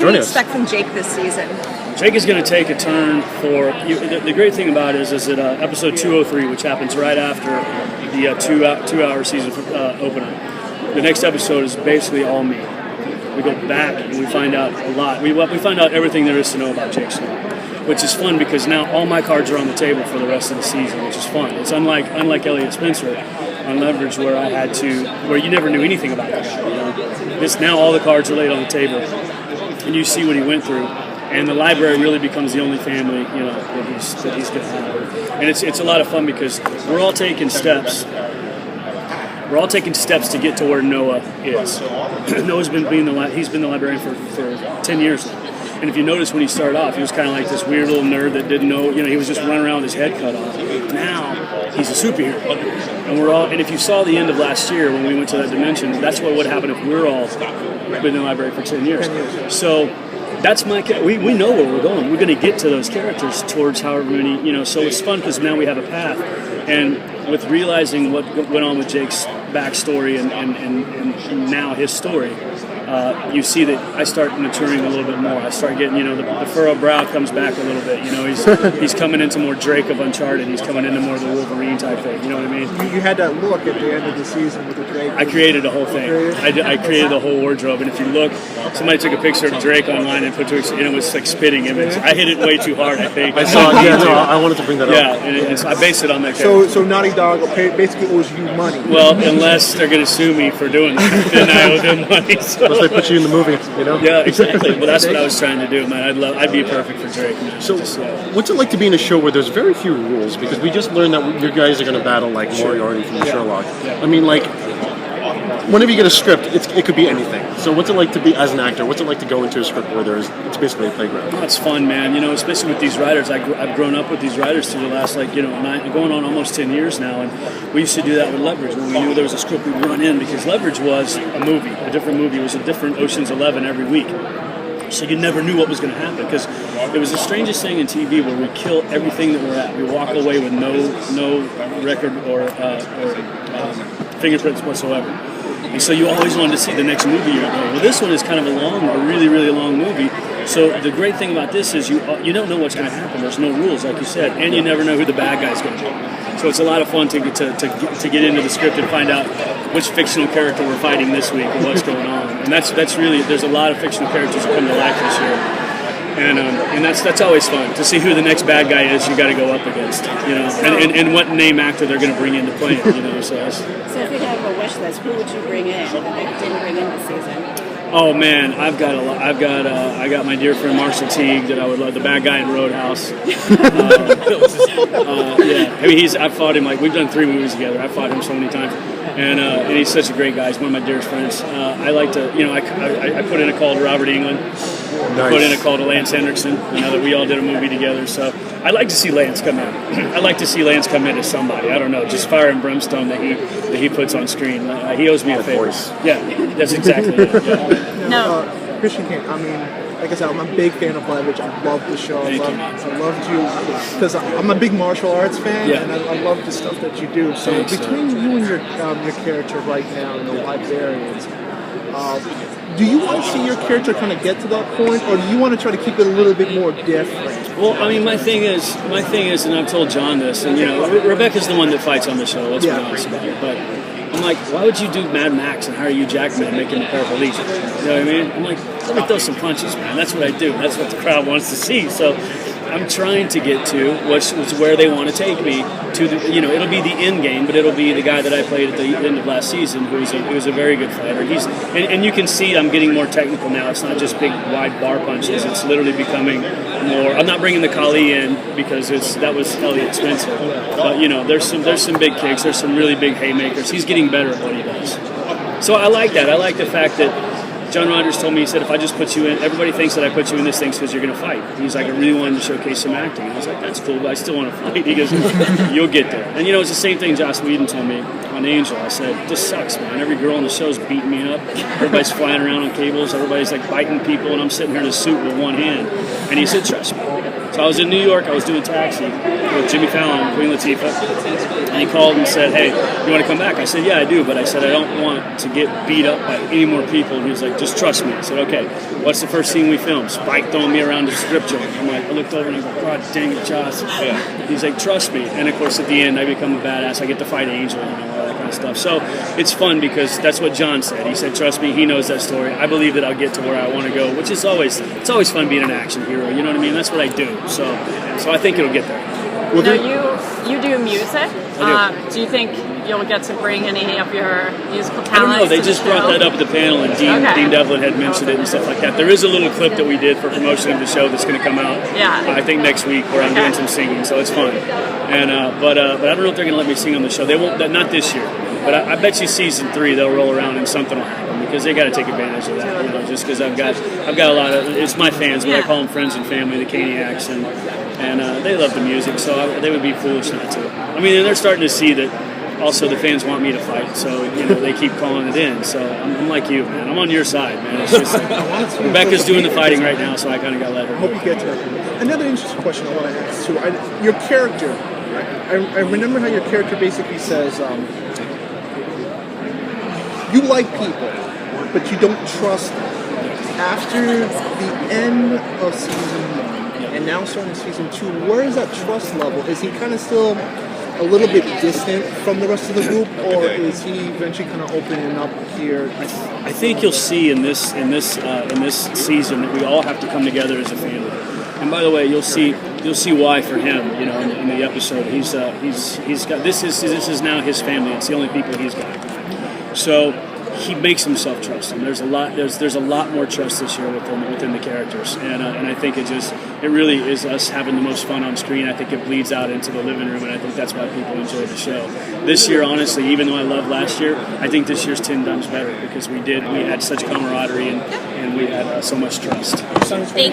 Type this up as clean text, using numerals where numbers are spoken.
joining us. What do you expect from Jake this season? Jake is going to take a turn for the great thing about it is that episode 203, which happens right after the two-hour season opener. The next episode is basically all me. We go back and we find out a lot. We find out everything there is to know about Jake Snow, which is fun because now all my cards are on the table for the rest of the season, which is fun. It's unlike Elliot Spencer on Leverage, where you never knew anything about that guy. You know? This now all the cards are laid on the table, and you see what he went through. And the library really becomes the only family, that he's going to have. And it's a lot of fun because we're all taking steps. We're all taking steps to get to where Noah is. Noah's been he's been the librarian for 10 years now. And if you notice when he started off, he was kind of like this weird little nerd that didn't know, he was just running around with his head cut off. Now he's a superhero. And if you saw the end of last year when we went to that dimension, that's what would happen if we're all been in the library for 10 years. So that's we know where we're going. We're going to get to those characters towards however many, so it's fun because now we have a path. And with realizing what went on with Jake's backstory and now his story, you see that I start maturing a little bit more. I start getting, the furrowed brow comes back a little bit. He's coming into more Drake of Uncharted. He's coming into more of the Wolverine type thing. You know what I mean? You had that look at the end of the season with the Drake. I created a whole thing. I created the whole wardrobe. And if you look, somebody took a picture of Drake online and put it, and it was like spitting image. I hit it way too hard, I think. I saw it. Yeah, I wanted to bring that up. Yeah, and I based it on that character. So Naughty Dog basically owes you money. Well, unless they're going to sue me for doing that, then I owe them money. So. Unless they put you in the movie, Yeah, exactly. Well, that's what I was trying to do, man. I'd be perfect for Drake. Man. So, what's it like to be in a show where there's very few rules? Because we just learned that you guys are going to battle like Moriarty from Sherlock. Yeah. I mean, like, whenever you get a script, it could be anything. So, what's it like to be as an actor? What's it like to go into a script where it's basically a playground? Oh, it's fun, man. Especially with these writers. I've grown up with these writers through the last going on almost 10 years now, and we used to do that with Leverage when we knew there was a script we'd run in because Leverage was a different movie. It was a different Ocean's 11 every week. So you never knew what was going to happen because it was the strangest thing in TV where we kill everything that we're at. We walk away with no record or fingerprints whatsoever. And so you always wanted to see the next movie you're doing. Well, this one is kind of a really, really long movie. So the great thing about this is you don't know what's going to happen. There's no rules, like you said, and you never know who the bad guy's going to be. So it's a lot of fun to get into the script and find out which fictional character we're fighting this week and what's going on. And that's really, there's a lot of fictional characters that come to life this year. And that's always fun to see who the next bad guy is. You got to go up against, and what name actor they're going to bring into play. So if you have a wish list, who would you bring in that they didn't bring in this season? Oh man, I got my dear friend Marshall Teague that I would love, the bad guy in Roadhouse. I mean I've fought him, like we've done 3 movies together. I've fought him so many times, and he's such a great guy. He's one of my dearest friends. I like to, I put in a call to Robert Englund. Nice. I put in a call to Lance Henriksen. That we all did a movie together. So I'd like to see Lance come in. I'd like to see Lance come in as somebody. I don't know, just fire and brimstone that he puts on screen. He owes me a favor. Yeah, that's exactly it. Yeah. No. Christian Kane, I mean, like I said, I'm a big fan of Leverage. I love the show. I loved you because I'm a big martial arts fan, and I love the stuff that you do. So between you and your character right now in the Librarians, do you want to see your character kind of get to that point, or do you want to try to keep it a little bit more different? Well, I mean, my thing is, and I've told John this, and Rebecca's the one that fights on the show. Let's be honest about it, but. I'm like, why would you do Mad Max and hire Hugh Jackman and make him a paraplegic? You know what I mean? I'm like, let me throw some punches, man. That's what I do. That's what the crowd wants to see. So I'm trying to get to where they want to take me to. It'll be the end game, but it'll be the guy that I played at the end of last season, who was a very good fighter. And you can see I'm getting more technical now. It's not just big wide bar punches. It's literally becoming more. I'm not bringing the Kali in because that was Elliot Spencer. But there's some big kicks. There's some really big haymakers. He's getting better at what he does. So I like that. I like the fact that John Rogers told me, he said, if I just put you in, everybody thinks that I put you in this thing because you're going to fight. He's like, I really wanted to showcase some acting. And I was like, that's cool, but I still want to fight. He goes, you'll get there. And it's the same thing Joss Whedon told me on Angel. I said, this sucks, man. Every girl on the show's beating me up. Everybody's flying around on cables. Everybody's like biting people, and I'm sitting here in a suit with one hand. And he said, trust me. So I was in New York. I was doing Taxi. with Jimmy Fallon, Queen Latifah, and he called and said, "Hey, you want to come back?" I said, "Yeah, I do," but I said, "I don't want to get beat up by any more people." And he was like, "Just trust me." I said, "Okay, what's the first scene we filmed?" Spike throwing me around the script joint. I'm like, I looked over and I go, "God dang it, Josh." Yeah. He's like, "Trust me." And of course, at the end, I become a badass. I get to fight Angel, all that kind of stuff. So it's fun because that's what John said. He said, "Trust me." He knows that story. I believe that I'll get to where I want to go, which is always fun being an action hero. You know what I mean? That's what I do. So I think it'll get there. Well, Now you do music. I do you think you'll get to bring any of your musical talents? I don't know. They to just the show? brought that up at the panel, and Dean Devlin had mentioned it and stuff like that. There is a little clip that we did for promotion of the show that's going to come out. Yeah. I think next week where I'm doing some singing, so it's fun. And but I don't know if they're going to let me sing on the show. They won't. Not this year. But I bet you season 3 they'll roll around and something will happen because they got to take advantage of that. You know, just because I've got a lot of it's my fans, but I call them friends and family, the Caniacs, and they love the music, so they would be foolish not to. I mean, and they're starting to see that also the fans want me to fight, so they keep calling it in. So I'm like you, man. I'm on your side, man. It's just Rebecca's doing the fighting right now, so I kind of got to let her. I hope you get to that. Another interesting question I want to ask too. Your character. I remember how your character basically says. You like people, but you don't trust them. After the end of season 1, and now starting season 2, where is that trust level? Is he kind of still a little bit distant from the rest of the group, or is he eventually kind of opening up here? I think you'll see in this season that we all have to come together as a family. And by the way, you'll see why for him. In the episode, he's got this is now his family. It's the only people he's got. So he makes himself trust him. There's a lot more trust this year within the characters, and I think it really is us having the most fun on screen. I think it bleeds out into the living room, and I think that's why people enjoy the show. This year, honestly, even though I loved last year, I think this year's 10 times better because we had such camaraderie and we had so much trust. Thank